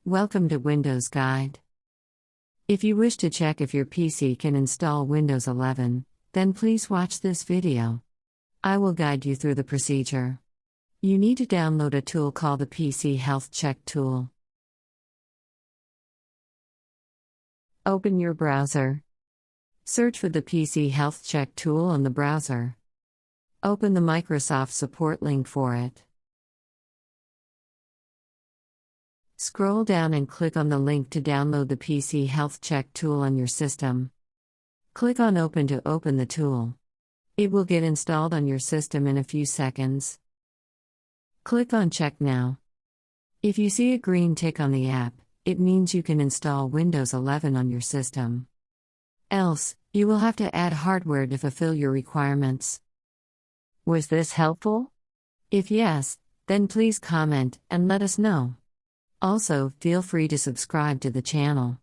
Welcome to Windows Guide. If you wish to check if your PC can install Windows 11, then please watch this video. I will guide you through the procedure. You need to download a tool called the PC Health Check tool. Open your browser. Search for the PC Health Check tool in the browser. Open the Microsoft support link for it. Scroll down and click on the link to download the PC Health Check tool on your system. Click on Open to open the tool. It will get installed on your system in a few seconds. Click on Check Now. If you see a green tick on the app, it means you can install Windows 11 on your system. Else, you will have to add hardware to fulfill your requirements. Was this helpful? If yes, then please comment and let us know. Also, feel free to subscribe to the channel.